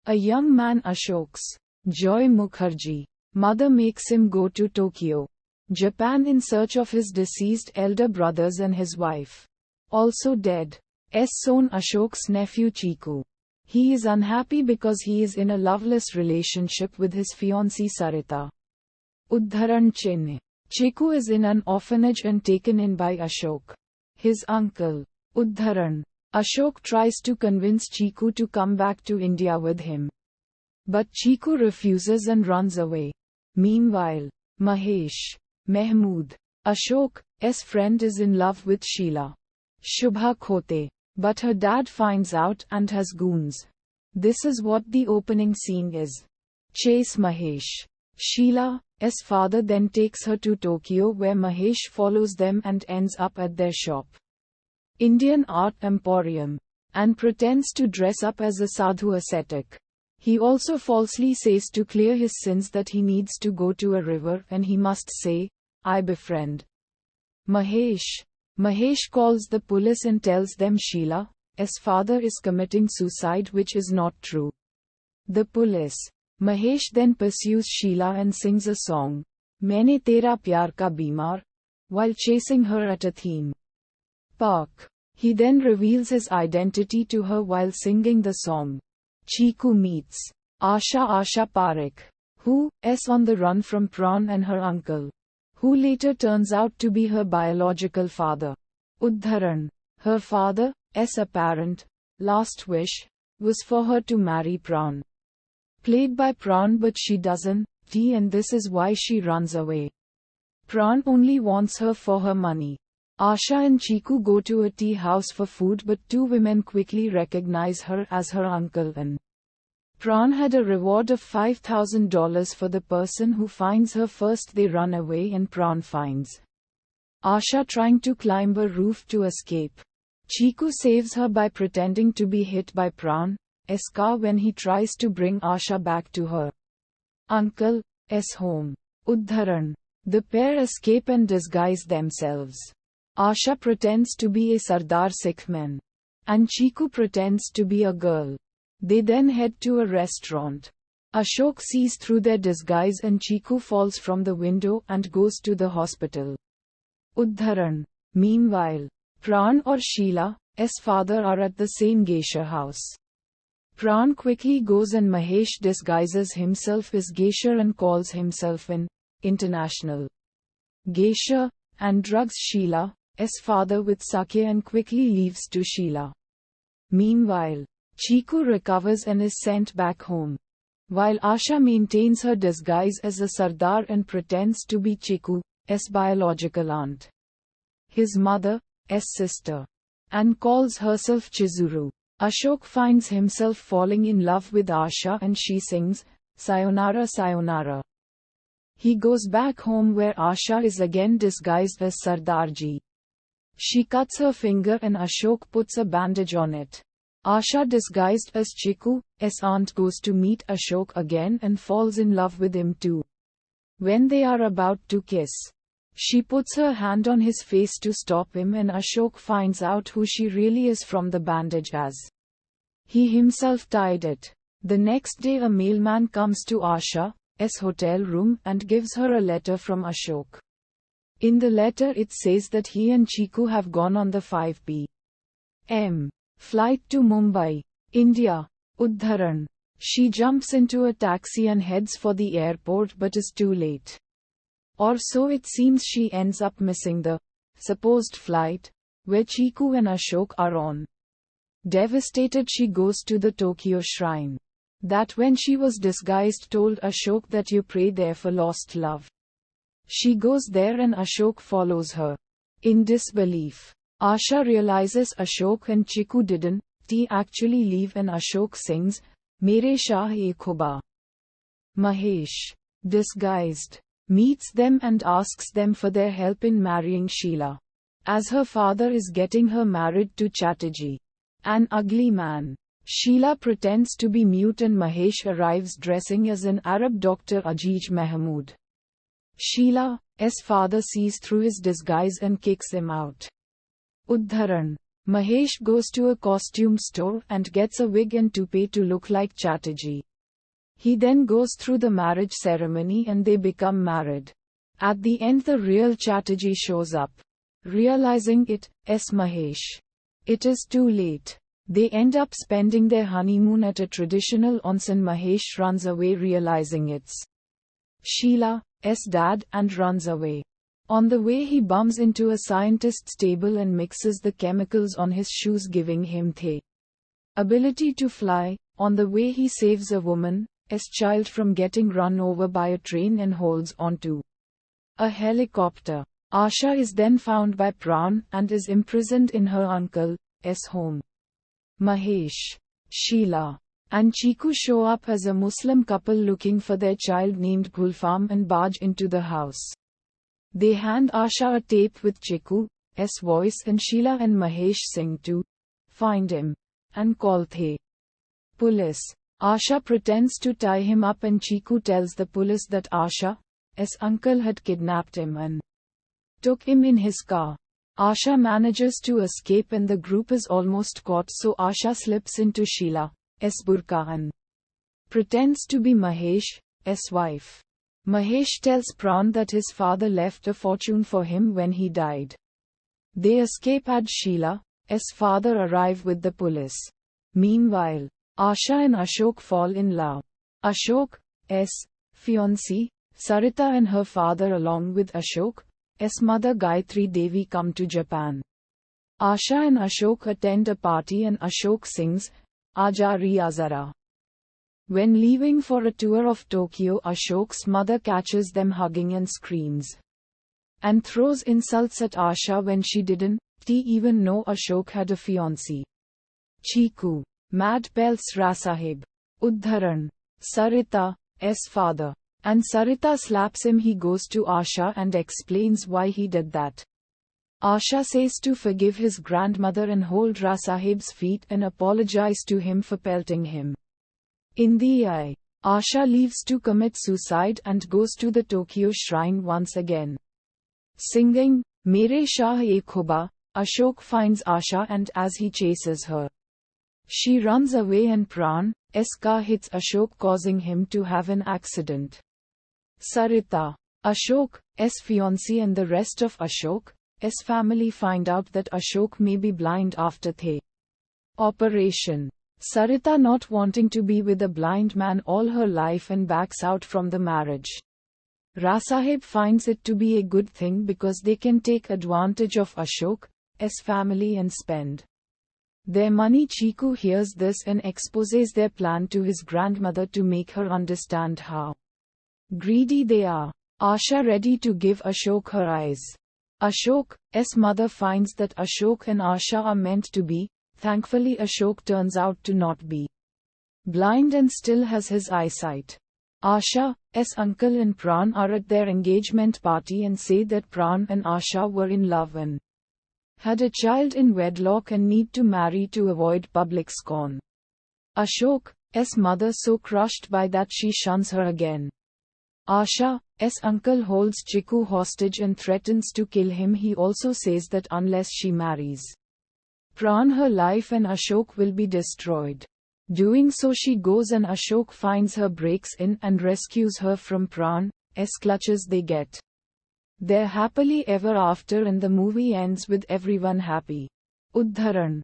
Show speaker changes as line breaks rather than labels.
A young man Ashok's, Joy Mukherjee, mother makes him go to Tokyo, Japan in search of his deceased elder brothers and his wife, also dead, son Ashok's nephew Chiku. He is unhappy because he is in a loveless relationship with his fiancée Sarita. Udharan Chinna. Chiku is in an orphanage and taken in by Ashok, his uncle. Udharan. Ashok tries to convince Chiku to come back to India with him, but Chiku refuses and runs away. Meanwhile, Mahesh, Mahmood, Ashok's friend, is in love with Sheila, Shubha Khote, but her dad finds out and has goons. This is what the opening scene is. Chase Mahesh. Sheila's father then takes her to Tokyo, where Mahesh follows them and ends up at their shop, Indian Art Emporium, and pretends to dress up as a sadhu ascetic. He also falsely says to clear his sins that he needs to go to a river and he must say, "I befriend Mahesh." Mahesh calls the police and tells them Sheila's father is committing suicide, which is not true. The police. Mahesh then pursues Sheila and sings a song, "Maine Tera Pyar Ka Bimar," while chasing her at a theme park. He then reveals his identity to her while singing the song. Chiku meets Asha Parekh, who is on the run from Pran and her uncle, who later turns out to be her biological father. Udharan. Her father's apparent last wish was for her to marry Pran, played by Pran, but she doesn't, and this is why she runs away. Pran only wants her for her money. Asha and Chiku go to a tea house for food, but two women quickly recognize her as her uncle, and Pran had a reward of $5,000 for the person who finds her first. They run away and Pran finds Asha trying to climb a roof to escape. Chiku saves her by pretending to be hit by Pran's car when he tries to bring Asha back to her uncle's home. Udharan. The pair escape and disguise themselves. Asha pretends to be a Sardar Sikh man, and Chiku pretends to be a girl. They then head to a restaurant. Ashok sees through their disguise and Chiku falls from the window and goes to the hospital. Udharan. Meanwhile, Pran or Sheila's father are at the same geisha house. Pran quickly goes and Mahesh disguises himself as geisha and calls himself an international geisha, and drugs Sheila's father with sake and quickly leaves to Sheila. Meanwhile, Chiku recovers and is sent back home, while Asha maintains her disguise as a Sardar and pretends to be Chiku's biological aunt, his mother's sister, and calls herself Chizuru. Ashok finds himself falling in love with Asha and she sings, "Sayonara Sayonara." He goes back home where Asha is again disguised as Sardarji. She cuts her finger and Ashok puts a bandage on it. Asha disguised as Chiku's aunt goes to meet Ashok again and falls in love with him too. When they are about to kiss, she puts her hand on his face to stop him and Ashok finds out who she really is from the bandage, as he himself tied it. The next day a mailman comes to Asha's hotel room and gives her a letter from Ashok. In the letter it says that he and Chiku have gone on the 5 p.m. flight to Mumbai, India. Udharan. She jumps into a taxi and heads for the airport but is too late. Or so it seems. She ends up missing the supposed flight, where Chiku and Ashok are on. Devastated, she goes to the Tokyo shrine. That when she was disguised told Ashok that you pray there for lost love. She goes there and Ashok follows her. In disbelief, Asha realizes Ashok and Chiku didn't actually leave and Ashok sings, "Mere Shah e Khuba." Mahesh, disguised, meets them and asks them for their help in marrying Sheila, as her father is getting her married to Chatterjee, an ugly man. Sheila pretends to be mute and Mahesh arrives dressing as an Arab doctor, Ajeej Mahmood. Sheila's father sees through his disguise and kicks him out. Udharan. Mahesh goes to a costume store and gets a wig and toupee to look like Chatterjee. He then goes through the marriage ceremony and they become married. At the end the real Chatterjee shows up. Realizing it, Mahesh. It is too late. They end up spending their honeymoon at a traditional onsen. Mahesh runs away realizing it's Sheila's dad and runs away. On the way he bumps into a scientist's table and mixes the chemicals on his shoes giving him the ability to fly. On the way he saves a woman's child from getting run over by a train and holds onto a helicopter. Asha is then found by Pran and is imprisoned in her uncle's home. Mahesh, Sheila, and Chiku show up as a Muslim couple looking for their child named Gulfam and barge into the house. They hand Asha a tape with Chiku's voice and Sheila and Mahesh sing to find him and call the police. Asha pretends to tie him up and Chiku tells the police that Asha's uncle had kidnapped him and took him in his car. Asha manages to escape and the group is almost caught, so Asha slips into Sheila's burqa and pretends to be Mahesh's wife. Mahesh tells Pran that his father left a fortune for him when he died. They escape as Sheila's father arrive with the police. Meanwhile, Asha and Ashok fall in love. Ashok's fiancée, Sarita, and her father along with Ashok's mother Gayatri Devi come to Japan. Asha and Ashok attend a party and Ashok sings, Aja Ri Azara. When leaving for a tour of Tokyo, Ashok's mother catches them hugging and screams and throws insults at Asha when she didn't even know Ashok had a fiancée. Chiku, mad pelts Rasahib. Uddharan, Sarita's father. And Sarita slaps him. He goes to Asha and explains why he did that. Asha says to forgive his grandmother and hold Rasahib's feet and apologize to him for pelting him. In the eye, Asha leaves to commit suicide and goes to the Tokyo shrine once again. Singing, Mere Shah Ek Khuba, Ashok finds Asha and as he chases her, she runs away and Pran's car hits Ashok causing him to have an accident. Sarita, Ashok's fiancée, and the rest of Ashok's family find out that Ashok may be blind after the operation. Sarita, not wanting to be with a blind man all her life, and backs out from the marriage. Rasahib finds it to be a good thing because they can take advantage of Ashok's family and spend their money. Chiku hears this and exposes their plan to his grandmother to make her understand how greedy they are. Asha ready to give Ashok her eyes. Ashok's mother finds that Ashok and Asha are meant to be. Thankfully, Ashok turns out to not be blind and still has his eyesight. Asha's uncle and Pran are at their engagement party and say that Pran and Asha were in love and had a child in wedlock and need to marry to avoid public scorn. Ashok's mother so crushed by that she shuns her again. Asha's uncle holds Chiku hostage and threatens to kill him. He also says that unless she marries Pran, her life and Ashok will be destroyed. Doing so, she goes and Ashok finds her, breaks in and rescues her from Pran's clutches. They get their happily ever after and the movie ends with everyone happy. Uddharan,